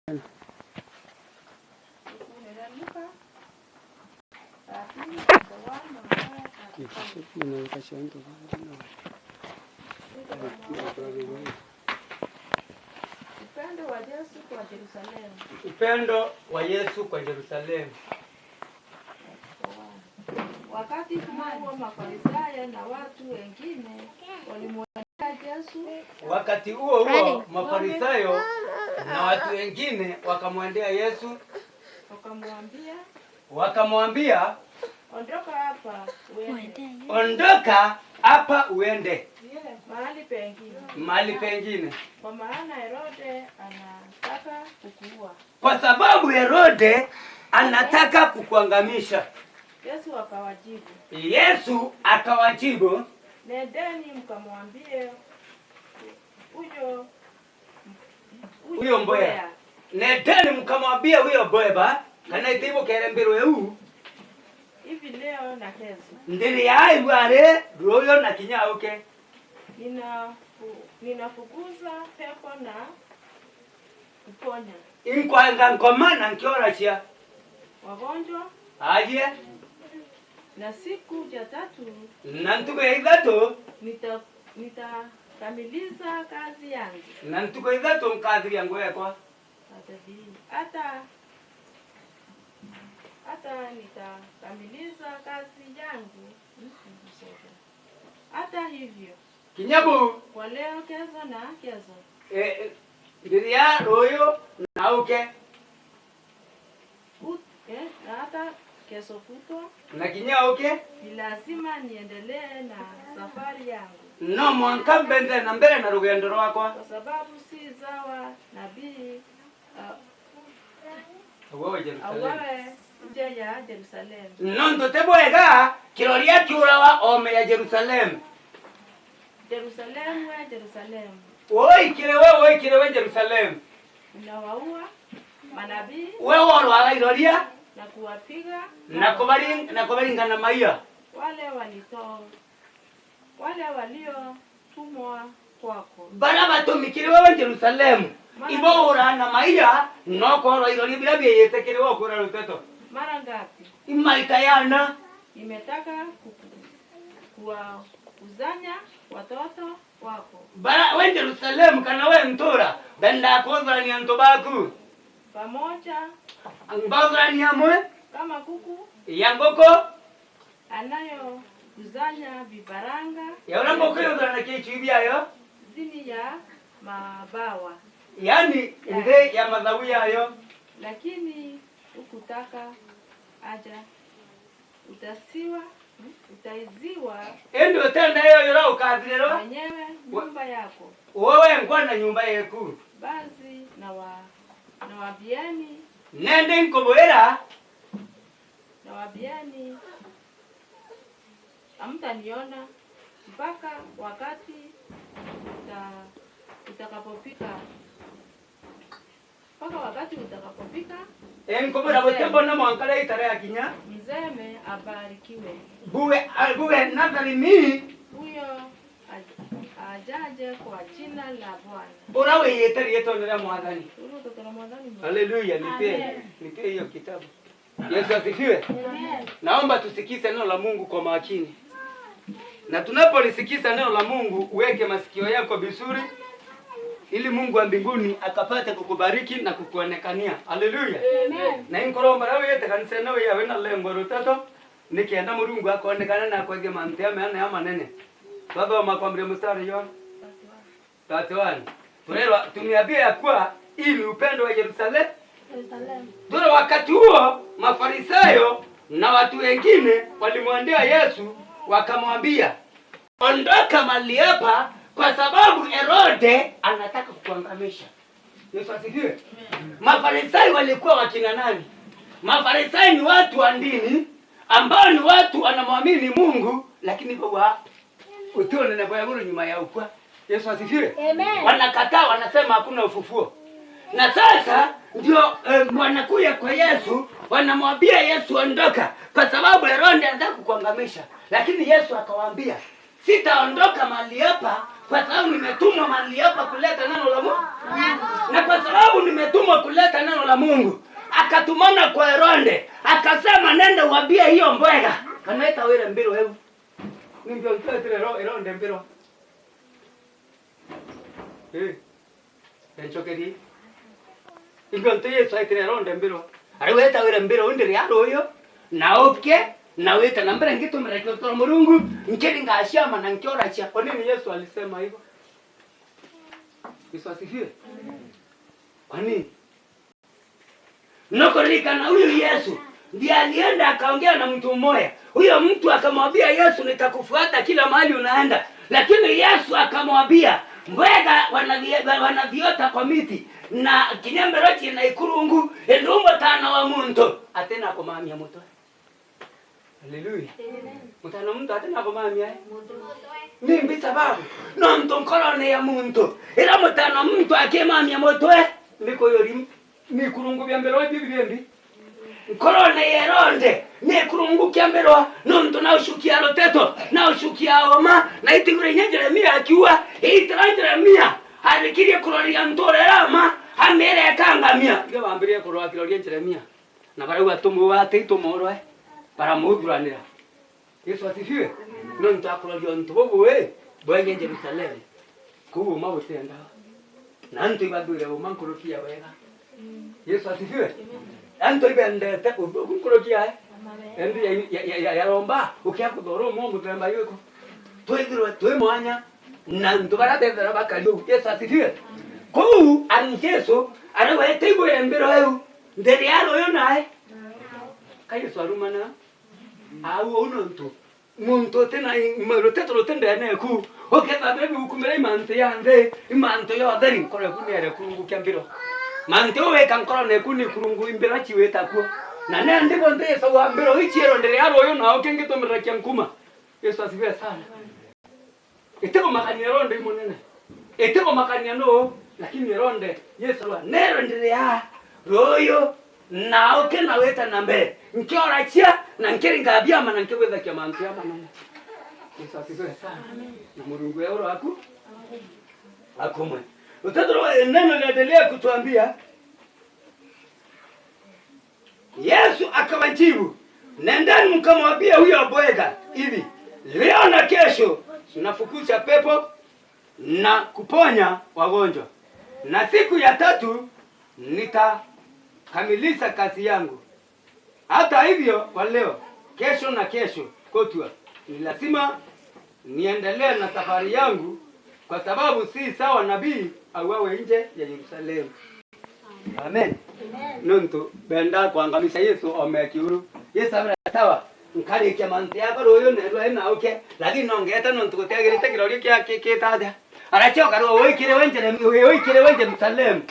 Upendo wa Yesu kwa Yerusalemu. Upendo wa Yesu kwa Yerusalemu. Wakati huo Mafarisayo na watu wengine walimwendea Yesu. Wakati huo Mafarisayo na watu wengine wakamwendea Yesu, wakamwambia, ondoka hapa uende mahali pengine. Kwa maana Herode anataka kukuua. Kwa sababu Herode anataka kukuangamisha. Yesu akawajibu, nendeni mkamwambie huyo mboya. Nendeni mkamwambie huyo boya kana itibo kerembero eu. Hivi leo na kesho. Ndiri yai wale royo na kinyauke. Ninafukuza pepo na kuponya. Inkwanga ngomana nkiorachia wagonjwa. Aje. Na siku ya tatu nantuko ya idhato nitakamiliza kazi yangu. Nantuko idhato mkazi yangu yakwa. Hata nitakamiliza kazi yangu. Hata hivyo kinyabu kwa leo kesho na kesho. Ndiria royo na uke. Na hata kesho kutwa na kinyauke. Ni lazima niendelee na safari yangu. No mwanka mbende na mbele na rugendo rwakwa. Kwa sababu si zawa nabii nje ya Jerusalem. Nondo teboega kiroria kiurawa ome ya Jerusalem. Jerusalem. Oi kirewe Jerusalem. Unawaua manabii. Wewe wala iroria na kuwapiga na kubaringa na maia wale waliotumwa kwako. Bara batumikire wewe Jerusalem. Ibo ura na maia noko iroria bila biyete kire wewe kura ruteto. Mara ngapi? Imaitayana imetaka kuwakuzanya watoto wako. Bara wewe Jerusalem kana wewe mtura benda koza ni antobaku pamoja ambazani amwe kama kuku yangoko anayo kuzanya vibaranga ya mboko yodana kichibyayo zini ya mabawa, yani nde ya madhabu yayo. Lakini ukutaka aja utaiziwa endo tenda hiyo yora ukadhirero wenyewe nyumba yako. Wewe ngwana nyumba yeku basi na wabieni nende nkoboera na wabieni hamtaniona mpaka wakati utakapopika. Nkobora botembo na mwankala itare yakinya mzeme abarikiwe. Buwe nadhari mi huyo ajaje kwa jina la Bwana. Urawe yetari yetonera mwadhani. Haleluya. Nipe hiyo kitabu. Yesu asifiwe. Naomba tusikize neno la Mungu kwa makini. Na tunapolisikiza neno la Mungu uweke masikio yako vizuri ili Mungu wa mbinguni akapate kukubariki na kukuonekania. Haleluya. Amen. Na inkoromba rawe yete kanisa nawe yawe na lengo rutato nikienda Mungu akaonekana na kwege mantema yana ya manene. Baba wa makwambia mstari yo 31. Tulero tumiambia ya kuwa ili upendo wa Yerusalemu. Dura wakati huo Mafarisayo na watu wengine walimwendea Yesu wakamwambia, ondoka mahali hapa kwa sababu Herode anataka kukuangamisha. Yesu asifiwe. Mafarisayo walikuwa wakina nani? Mafarisayo ni watu wa dini ambao ni watu wanamwamini Mungu lakini kwa utione na boya nyuma ya ukwa. Yesu asifiwe. Wanakataa, wanasema hakuna ufufuo. Na sasa ndio wanakuja kwa Yesu, wanamwambia Yesu ondoka kwa sababu Herode anataka kukuangamisha. Lakini Yesu akawaambia, sitaondoka mahali hapa Kwa sababu nimetumwa mahali hapa kuleta neno la Mungu. Na kwa sababu nimetumwa kuleta neno la Mungu, akatumana kwa Herode, akasema nenda uambie hiyo mbwega. Kanaita wewe mbiro wewe. Ndio ndio Herode mbiro. Enchokeri. Ingonto Yesu aitire Herode mbiro. Ariweta wewe mbiro ndiri yaro yo. Naoke na weta na mbere ngito mrekyo to Mungu nkiri ngashama na nkiora cha. Kwa nini Yesu alisema hivyo? Yesu asifiwe. Kwa nini? Nokorika na huyu Yesu ndiye alienda akaongea na mtu mmoja. Huyo mtu akamwambia Yesu, nitakufuata kila mahali unaenda. Lakini Yesu akamwambia mbwega wanaviota kwa miti na kinyemberochi na ikurungu endumbo tano wa muntu atena akomamia moto. Haleluya. Mutano muntu atena akomamia nimbi sababu no mtu nkorone ya muntu ila mutano muntu akemamia moto niko yori ni kurungu bya mbero bibirembi nkorone Herode ni kurungu kya mbero no mtu na ushukia loteto na ushukia oma na itingure Jeremia akiwa Jeremia harikirie kuroria ntorerama hamere kangamia ndio bambirie kuroa kiroria Jeremia na bara watumu wate itomorwe para muduranira. Yesu asifiwe. No ntakuroria ntobo bwenge Jerusalem kubu mabutenda na ntu ibadure bo mankurukia wega. Yesu asifiwe. Anto ibendete kunkurukia endi ya romba ukiakudoro mo mutemba yuko twigirwe twimwanya na ndubara bevera bakaliyo. Yesu asifiwe. Kuu ani Yesu arawe tebo embero eu nderi yaro yo nae kayo swarumana awu ononto muntu tena maroteto rotende na ku oketa bebi ukumere mante yande imanto yo adari kore kunere kurungu kyambiro mante owe kankoro ne kuni kurungu imbera chiweta ku na nende bonde Yesu wa mbero ichiero nderi yaro yo na okengito mirakia nkuma. Yesu asifiwe sana. Eteko makani Herode imonene eteko makani no lakini Herode Yesu wa nero ndelea royo na oke na weta na mbere nkiora chia na nkiri ngabia mana nkiweza kia mantu ya mana. Yesu asifiwe sana. Na Mungu yao aku akomwe utadoro neno linaendelea kutuambia Yesu akawajibu, nendeni mkamwambia huyo bwega hivi, leo na kesho nafukuza pepo na kuponya wagonjwa, na siku ya tatu nitakamilisha kazi yangu. Hata hivyo kwa leo, kesho na kesho kutwa ni lazima niendelee na safari yangu, kwa sababu si sawa nabii auawe nje ya Yerusalemu. Amen. Nuntu benda kuangamisha Yesu omekiuru. Yesu abira sawa. Nkari kia manti yako royo nerwa na oke. Lakini nongeta nuntu kutegerete kirori kia kitaja. Arachoka ro oikire wenje Yerusalemu.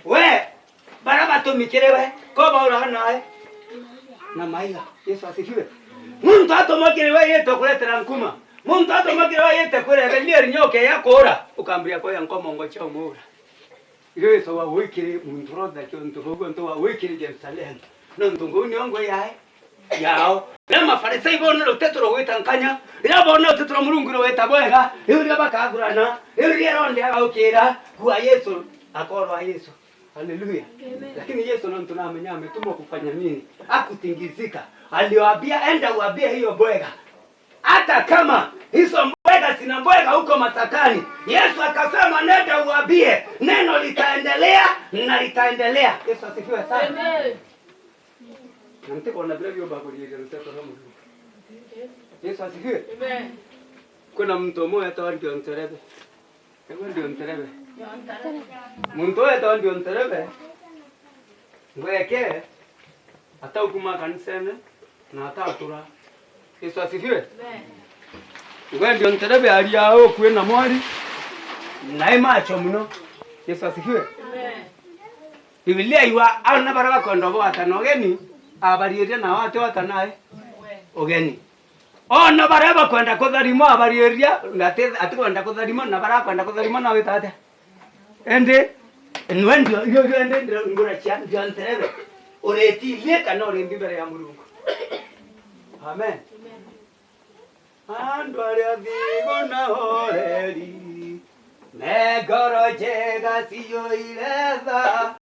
We baraba tumikirewe ko baura nae. Na maiga Yesu asifiwe. Muntu atomokirewe yeto kuletera nkuma. Muntu atomokirewe yeto kuletera lieri nyoke yakora. Ukambria ko yankomongo cha umura. Yesu wa wikiri munturoda kyonturogo ndo wa wikiri Yerusalemu. Nontungu nyongo yae. Yao. Lema farisei bono lotetro witankanya. Ila bono tetro mulungu weta bwega. Yuri bakagurana. Yuri Herode aukira kwa Yesu akorwa Yesu. Haleluya. Lakini Yesu tunamenya ametumwa kufanya nini? Akutingizika. Aliwaambia enda uambie hiyo bwega. Hata kama hizo mbwega sina mbwega huko masakani, Yesu akasema nenda uambie, neno litaendelea na litaendelea. Yesu asifiwe sana. Amen. Namteko na bila bakuri ya mtoto wa Mungu. Yesu asifiwe. Amen. Kuna mtu mmoja atawa ndio mterebe. Hebu ndio mterebe. Mtu atawa ndio mterebe. Ngweke hata ukuma kanisani na hata atura. Yesu asifiwe. Amen. Wewe ndio mterebe aliyao kwenda mwali. Naye macho mno. Yesu asifiwe. Amen. Biblia iwa ana baraka kondobo atanogeni abariyeria na watu watanaye ogeni. Ona baraba kwenda kutharimo abariyeria ngate atikwenda kutharimo na baraka kwenda kutharimo na witate. Ende nwendio yo ende ngura cha ndio nterebe. Oreti leka no rimbi mbere ya Mungu. Amen. Ando ali adhigo na horeri negoro njega ciyo iretha